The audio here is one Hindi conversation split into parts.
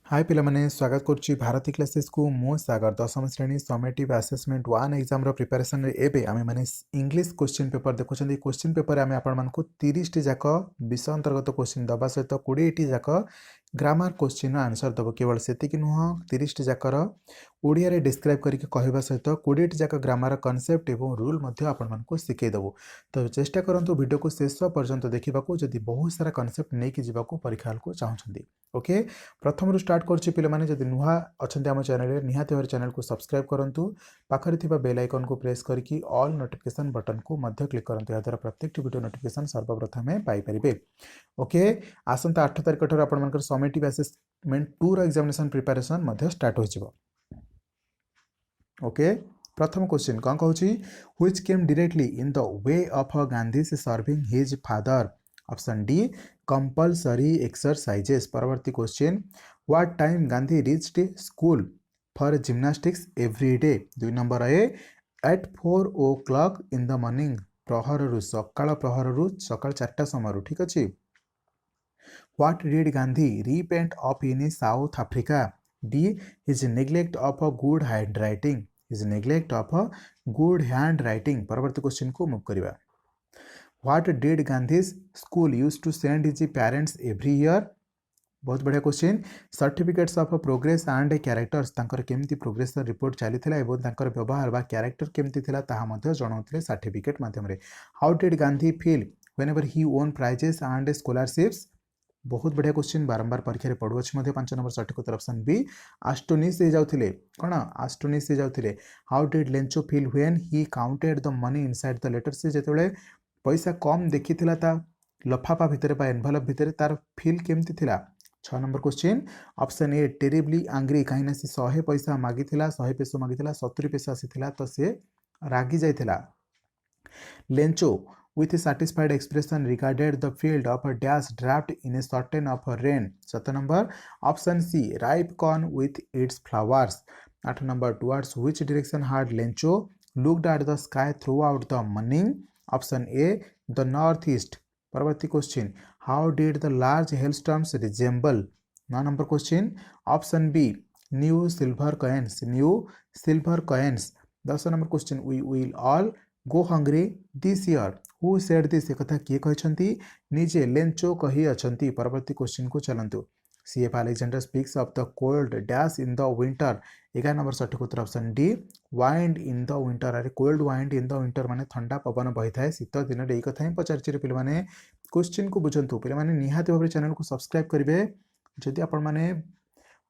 हाय पिलामाने स्वागत करुच्ची भारती क्लासेस को मो सागर दशम श्रेणी समेटिव असेसमेंट 1 एग्जाम रो प्रिपरेशन रे एबे आमे माने इंग्लिश क्वेश्चन पेपर देखुछन। क्वेश्चन पेपर आमे आपण मानकु 30 टी जाक विषय अंतर्गत क्वेश्चन दबा सहित 20 टी जाक ग्रामर क्वेश्चन आंसर दबो। केवल सेति कि नुह 30 टी जाकर ओडिया रे डिस्क्राइब करके कहबा सहित 20 टी जाक ग्रामर कांसेप्ट एवं रूल मध्ये आपण मानकु सिखै दबो। तो चेष्टा करंतु वीडियो को शेष पर्यंत देखिबा को जदी बहुत सारा कांसेप्ट नै कि जीवा को परीक्षा को चाहछन्ती। ओके, प्रथम स्टार्ट करछि पिले माने जदी नुहा अछन्ते हम चैनल रे निहाते भार चैनल को सब्सक्राइब करंतु। पाखरे थिबा बेल आइकन को प्रेस करके ऑल नोटिफिकेशन बटन को मध्य क्लिक करंतु। या द्वारा प्रत्येक वीडियो नोटिफिकेशन सर्वप्रथम पाई परिबे। ओके, आसंता 8 तारिख ठर आपण मानकर समेटिव असेसमेंट 2 रो एग्जामिनेशन प्रिपरेशन मध्य स्टार्ट हो जिवो। ओके, प्रथम क्वेश्चन कोन कहूछि which came directly in the way of Gandhi serving his father. Option d compulsory exercises. परवर्ती question what time Gandhi reached school for gymnastics every day. 2 number a at 4 o'clock in the morning. प्रहर रु सकाळ प्रहर रु सकाळ 4टा समय। ठीक अछि। What did Gandhi repent of in south Africa. D his neglect of a good hand writing. His neglect of a good hand writing. परवर्ती क्वेश्चन को move करिवा। What did Gandhi's school used to send his parents every year? बहुत बढ़िया question. Certificates of progress and characters तांकर केमती प्रोग्रेस रिपोर्ट चलीथिला एवं तांकर व्यवहार बा कैरेक्टर केमती थिला ताहा मध्ये जणाउथिले सर्टिफिकेट माध्यम रे। How did Gandhi feel whenever he won prizes and scholarships. बहुत बढ़िया क्वेश्चन, बारंबार परीक्षा रे पडुअछ मध्ये 5 नंबर सठिक उत्तर ऑप्शन बी आस्टोनिश हे जाउथिले। कोन आस्टोनिश हे जाउथिले। How did Lencho feel when he counted the money inside the letter. से जेतेबेले पैसा कम देखी ता लफाफा भितर बा एनवेलप भितर तार फील केमती थिला। 6 number question option A terribly angry कहीं से 100 पैसा मागिथिला 100 पेसो मागिथिला 70 पैसा आसीथिला तो से रागी जाइथिला। Lencho with a satisfied expression regarded the field of a dash draft in a certain of a rain। 7 number option C ripe corn with its flowers। 8 number towards which direction had Lencho looked at the sky throughout the morning। Option a the north east. परवर्ती question how did the large hailstorms resemble. 9 number question option b new silver coins. New silver coins. 10 number question we will all go hungry this year. Who said this. कथा किए कहछंती निजे लेंचो कही अछंती। परवर्ती क्वेश्चन को चलंतु। CF Alexander speaks of the cold dash in the winter. 11 number सठिक उत्तर option d wind in the winter. अरे cold wind in the winter माने ठंडा पवन बही थाए शीत दिन रे। कथा ही पचारछि रे पिले माने क्वेश्चन को बुझंतु। पिले माने निहाती भाबरे चैनल को सब्सक्राइब करिवे। जदि आपण माने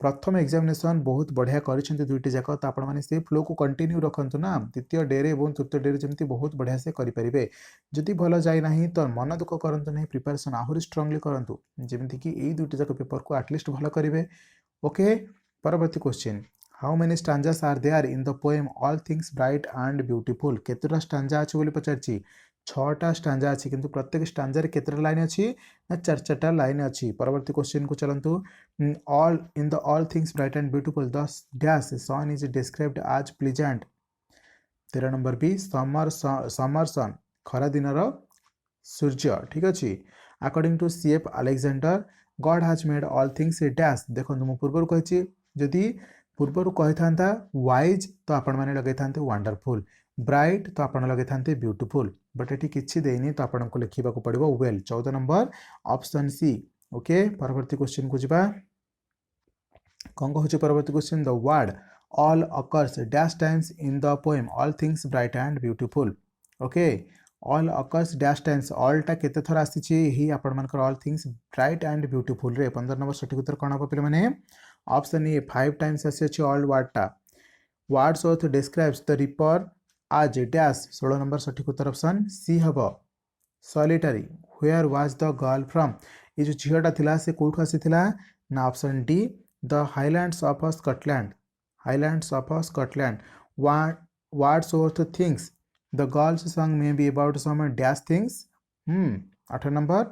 प्रथम एग्जामिनेशन बहुत बढ़िया करिसेंती दुईटी जाक तो आपण माने से फ्लो को कंटिन्यू रखंतु ना। द्वितीय डे रे एवं तृतीय डे रे जेमती बहुत बढ़िया से करि परिबे। जदि भलो जाय नाही तो मन दुख करंतु नहीं, प्रिपरेशन आहुरी स्ट्रांगली करंतु जेमती कि एई दुईटी जाक पेपर को एटलीस्ट भलो करिवे। ओके, परवर्ती question how many stanzas are there in the poem all things bright and beautiful. केतरा स्टांजा अछि बोली पचारछि। 6टा स्टांजा अछि किंतु प्रत्येक स्टांजा रे केतरा लाइन अछि ना 4 लाइन अछि। परवर्ती क्वेश्चन को चलंतु। All in the all things bright and beautiful the dash sun is described as pleasant. 13 number b summer sun खरा दिन रो सूर्य। ठीक अछि। According to CF Alexander God has made all things a dash. देखो मु पूर्व कहिछि जदि पूर्वर कही था वाइज तो आपण मैंने लगे था वंडरफुल, ब्राइट तो आपण लगे था ब्यूटीफुल, बट ये किसी देनी तो आपन को लिखा पड़ो well. 14 number option c. Okay, परवर्ती क्वेश्चन को जीवा। कौन कहूँ परवर्ती question the word all occurs dash times in the poem all things bright and beautiful. Okay, all occurs dash times ऑलटा केते थर आसी ही आपण मानकर all things bright and beautiful रे। 15 नंबर सठिक उत्तर कौन हम पे मैंने ऑप्शन ए 5 टाइम्स आसी ऑल वर्डटा। वर्ड्सवर्थ डिस्क्राइब्स द रिपर आज डैश। 16 नंबर सठिक उत्तर ऑप्शन सी हम solitary. Where was the girl from. ये जो झीलटा थिला से कोठु आसीथिला ना option d the Highlands of Scotland. Highlands of Scotland. Wordsworth things the girl's song may be about some dash things. 8 number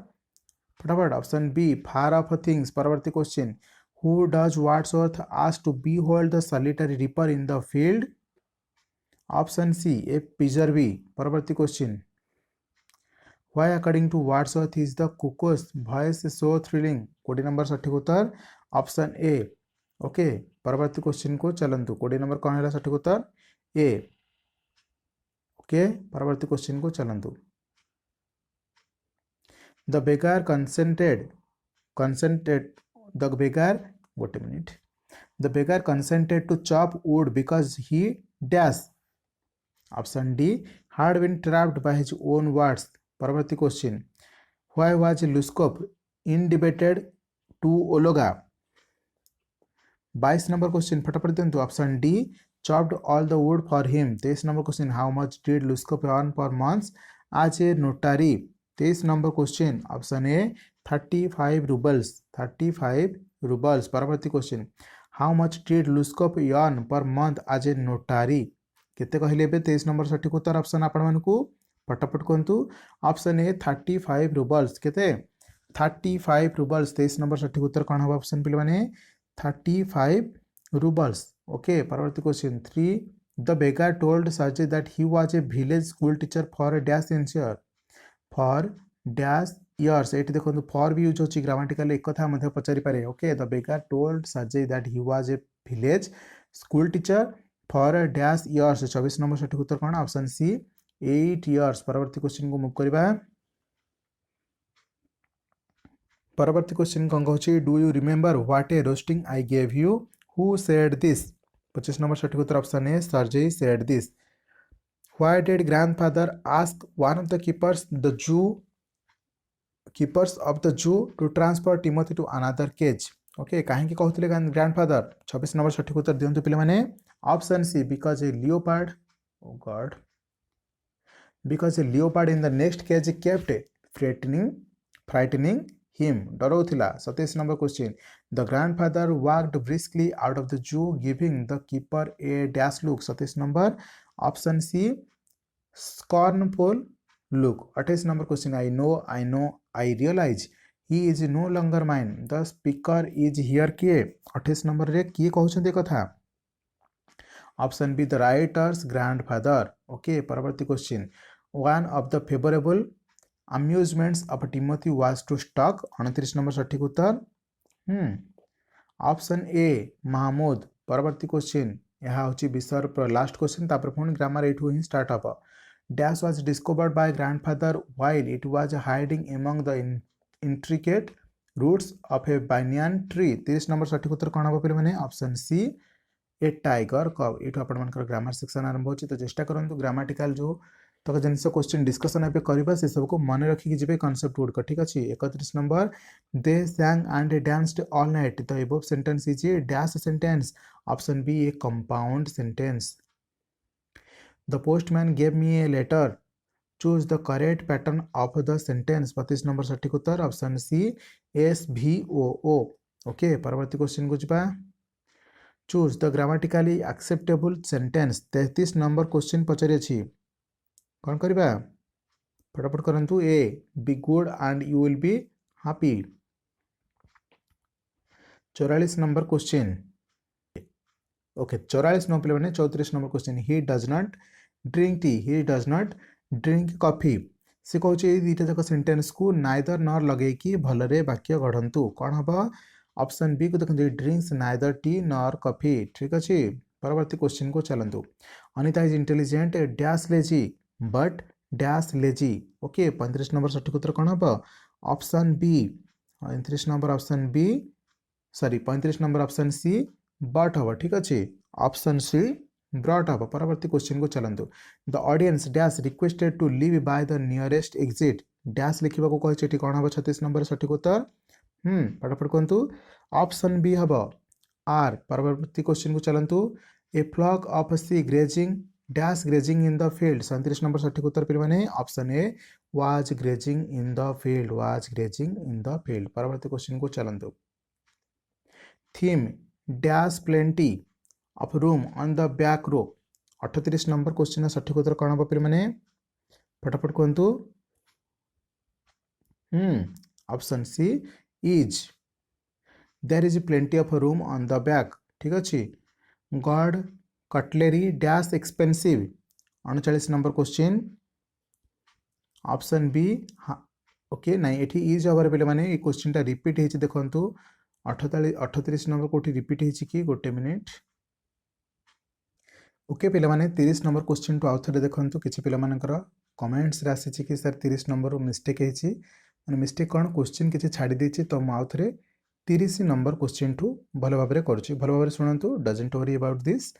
फटाफट option b far off things. परवर्ती question who does Wordsworth ask to behold the solitary reaper in the field। Option c a पिजरवी। परवर्ती question Why according to Wordsworth is the cuckoo's voice so thrilling? 20 number सठिक उत्तर ऑप्शन ए ओके परवर्ती क्वेश्चन को चलंतु 20 नंबर कौन है सठिक उत्तर ए ओके परवर्ती क्वेश्चन को चलंतु द बेकार consented the beggar wait a minute the beggar consented to chop wood because he dash option D had been trapped by his own words परवर्ती question why was Luskov indebated to Ologa 22 number question फटाफट दिंतु option d chopped all the wood for him 23 number question how much did Luskov earn per month as a notary 23 number question option A 35 rubles परवर्ती question how much did Luskov earn per month as a notary केते कहले बे 23 नंबर सठिक उत्तर ऑप्शन आपण मानकू फटाफट कहतु ऑप्शन ए 35 rubles केते 35 rubles 23 नंबर सठिक उत्तर कौन हम ऑप्शन पे माने 35 rubles ओके परवर्ती क्वेश्चन 3 द बेकार told Sajid that he was a village school teacher for a dash year for dash years एठी देखो for भी यूज होची ग्रामेटिकल एक कथा मध्ये पचारि पारे ओके द बेकार told Sajid that he was a village school teacher for a dash years 24 number सठिक उत्तर कौन ऑप्शन सी 8 years परवर्ती क्वेश्चन को मूव करबा परवर्ती क्वेश्चन कौन कहूँ do you remember what a roasting I gave you who said this 25 number सठिक उत्तर option a Sergei said this why did grandfather ask one of the keepers of the zoo to transfer Timothy to another cage okay कहीं कहते ग्रैंडफादर 26 नंबर सठिक उत्तर दिंतु पे मैंने option c because a leopard oh God because a leopard in the next cage kept frightening him डराउथिला 27 number question the grandfather walked briskly out of the zoo giving the keeper a dash look 27 number option c scornful look 28 number question I know I realise he is no longer mine the speaker is here किए 28 नंबर रे किए कहउछन्ते कथा option B the writers grandfather okay परवर्ती question one of the favourable amusements of Timothy was to stock 29 number सठिक उत्तर ऑप्शन ए महमूद परवर्ती क्वेश्चन यह हूँ विषय लास्ट क्वेश्चन तापर पुणी ग्रामर एठू ही स्टार्ट हम dash was discovered by grandfather while it was hiding among the intricate roots of a banyan tree 30 number सठिक उत्तर कौन हम पे ऑप्शन सी ए टाइगर कब ये आपण ग्रामर सेक्शन आरंभ होची तो चेष्टा करूँ ग्रामेटिकल जो तक जिन क्वेश्चन डिस्कसन ए करवा से सब को मन रखिकी जी कॉन्सेप्ट गुड़क ठीक अच्छे 31 number they sang and danced all night the above sentence is a dash sentence option B a compound sentence the postman gave me a letter choose the correct pattern of the sentence 32 number सठिक उत्तर ऑप्शन सी SVOO ओके परवर्ती क्वेश्चन को जा choose the grammatically acceptable sentence 33 number question पचारि कौन करवा फटाफट करंतु a b good and you will be happy 44 number question okay 44 number पे 34 number question he does not drink tea he does not drink coffee से कहूँ दुईटा जाक सेंटेंस को नाइदर नर लगे कि भलरे वाक्य गढ़ंतु कौन हम ऑप्शन बी को देखते drinks neither tea nor coffee ठीक अच्छे परवर्ती क्वेश्चन को चलतु Anita is intelligent dash lazy but dash lazy okay 35 number सठिक उत्तर कौन हम option B 35 number option B sorry 35 number option C but हम ठीक अच्छे ऑप्शन सी ब्रॉट हम परवर्ती क्वेश्चन को चलतु the audience dash requested to leave by the nearest exit dash लिखा कही कौन हम 36 नंबर सठिक उत्तर फटाफट कहतु ऑप्शन बी हम आर परवर्ती क्वेश्चन को चलतु a flock of sea grazing dash grazing in the field 37 number सठिक उत्तर पे मैंने option a was grazing in the field परवर्ती क्वेश्चन को चलतु theme dash plenty of room on the back row 38 number question सठिक उत्तर कौन हम पे मैंने फटाफट कहतु option c is there is plenty of room on the back ठीक अच्छे god cutlery dash expensive 39 number question option B okay नहीं ये इज हमारे पे मैंने क्वेश्चन टा रिपीट होती देखु 38 नंबर कोठी रिपीट होइछि कि गोटे मिनिट ओके पिला माने 30 नंबर क्वेश्चन टू आउथरे देखंतु किछि पिला मानकर कमेंट्स रे आसीछि कि सर 30 नंबर मिस्टेक हेछि माने मिस्टेक कोन क्वेश्चन किछि छाडी देछि तो म आउथरे 30 नंबर क्वेश्चन टू भलो भाबरे करछि भलो भाबरे सुनंतु doesn't worry about this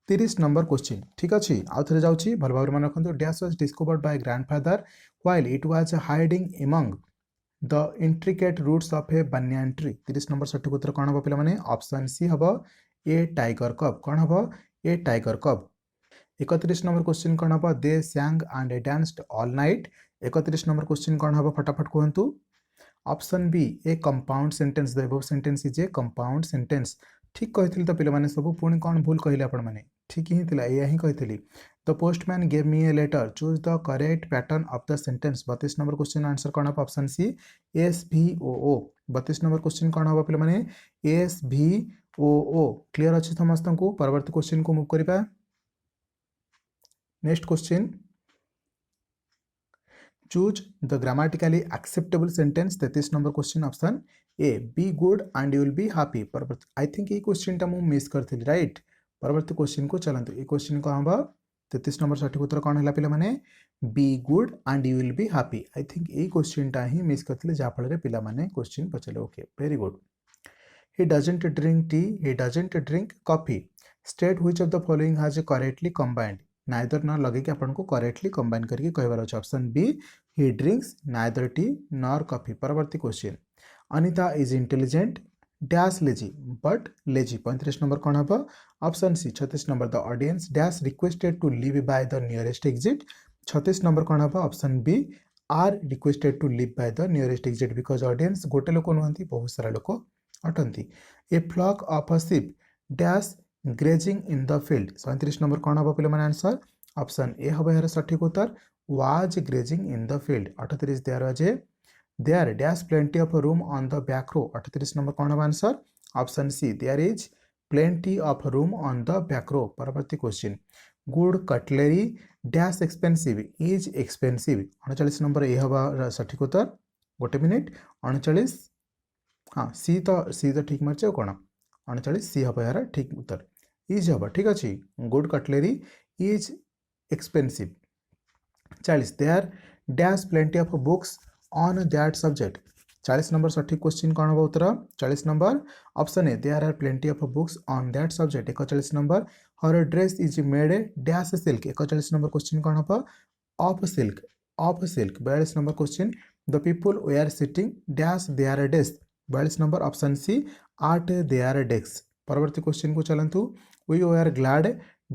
30 number question ठीक अछि आउथरे जाउछि भलो भाबरे मन रखंतु dash was discovered by grandfather while it was hiding among the intricate roots of a banyan tree 30 number सठिक उत्तर कोन हबो पिला माने ऑप्शन सी हबो ए टाइगर कब कोन हबो ए टाइगर कब 31 नंबर क्वेश्चन कौन हम they sang and danced all night 31 number question कौन हम फटाफट कहतु option B a compound sentence the above sentence is a compound sentence ठीक कही तो पे मैंने सब पुणी कौन भूल कहले आपण मैंने ठीक ही थिला या ही कही the postman gave me a letter choose the correct pattern of the sentence 32 number question answer कौन हम ऑप्शन सी एस भी ओ 32 नंबर क्वेश्चन कौन हम पे मैंने एस भी ओ क्लियर अच्छे समस्त को परवर्ती क्वेश्चन को मूव करवा next question choose the grammatically acceptable sentence 33 number question option A b good and you will be happy परवर्ती आई थिंक ये क्वेश्चन टा मु मिस करथिली राइट परवर्ती क्वेश्चन को चलंतु ये क्वेश्चन को हम 33 नंबर सठिक उत्तर कौन है पिला माने be good and you will be happy I think ये क्वेश्चन टा ही मिस करथिले जा फल रे पिला माने क्वेश्चन पचले okay very good he doesn't drink tea he doesn't drink coffee state which of the following has correctly combined neither ना लगे कि अपन को करेक्टली कंबाइन करके कहबार अछि option B he drinks neither tea nor coffee परवर्ती question Anita is intelligent dash lazy but lazy 35 number कौन हम option C 36 number the audience dash requested to leave by the nearest exit 36 number कौन हम option B are requested to leave by the nearest exit because audience गोटे लोक नुहंती बहुत सारा लोक अटंती a flock of a sheep dash grazing in the field 37 number कौन हम पे आंसर ऑप्शन ए हम यार सठिक उत्तर was grazing in the field 38 there dash plenty of room on the back row 38 number कौन हम answer option C there is plenty of room on the back row परवर्ती question good cutlery dash expensive is expensive 39 number A हम सठिक उत्तर गोटे मिनिट 39 हाँ सी तो ठीक मार्चे कौन 39 सी हम यार ठीक उत्तर इज हम ठीक अच्छे good cutlery is expensive 40 there dash plenty of books on that subject 40 number सठिक क्वेश्चन कौन हम उत्तर 40 number option A there are plenty of books on that subject 41 number her dress is made dash silk 41 number question कौन हम of silk 42 number question the people were sitting dash their desk 42 number option C at their desk परवर्ती क्वेश्चन को चलंतु we were glad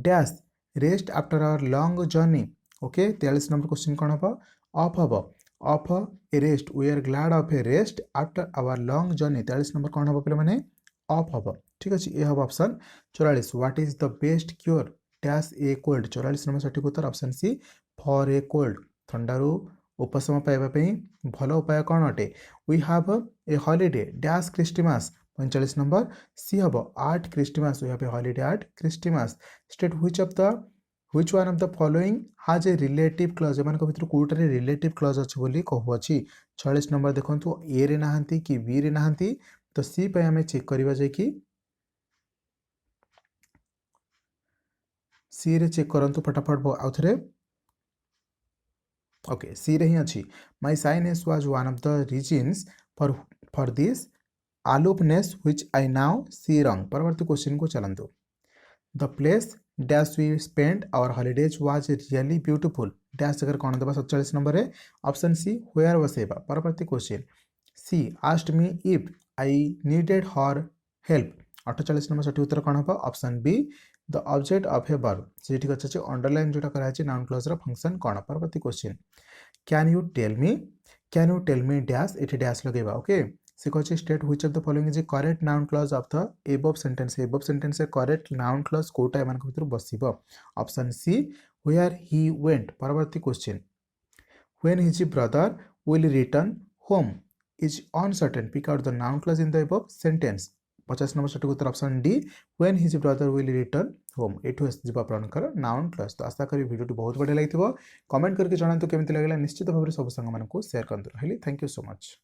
dash rest after our long journey okay 43 number question कौन हम of a rest we are glad of a rest after our long journey 43 number कौन हम पे मैंने ऑफ हम ठीक अच्छे ये हम option 44 what is the best cure dash a cold 44 number सठिक उत्तर option C for a cold ठंडारू उपशम पाइबापी भल उपाय कौन अटे we have a holiday dash Christmas 45 number C हम at Christmas we have a holiday at Christmas state which one of the following has a relative clause एमानक भितर कोटरे रिलेटिव क्लॉज अछि बोली कहउछि 46 नंबर देखंतु ए रे नाहंती कि बी रे नाहंती तो सी पे हमें चेक करबा जे कि सी रे चेक करंतु फटाफट आउथरे ओके सी रे ही अछि my shyness was one of the reasons for this aloofness which I now see wrong परवर्ती क्वेश्चन को चलंतु the place dash we spend our holidays was really beautiful dash जगह कौन देबा 47 नंबर है ऑप्शन सी वेयर वसेबा परवर्ती question she asked me if I needed her help 48 number सठी उत्तर कौन हम option B the object of a verb से ठीक अच्छे अंडरलाइन जोटा कराई नाउन क्लॉज रा फंक्शन कौन परवर्ती question can you tell me dash एठी डैश लगेबा ओके से कहे state which of the following is a correct noun clause of the above sentence correct noun clause कोटा एमान भीतर बसिबो option C where he went परवर्ती question when his brother will return home is uncertain pick out the noun clause in the above sentence 50 number सठिक उत्तर option D when his brother will return home एठु जीवा आपनकर नाउन क्लॉज तो आशा करी वीडियो बहुत बढ़िया लागिथिबो कमेंट करके जणांतु केमिति लागला निश्चित भाबरे सब संग मानको शेयर करंतु रहली थैंक यू सो मच।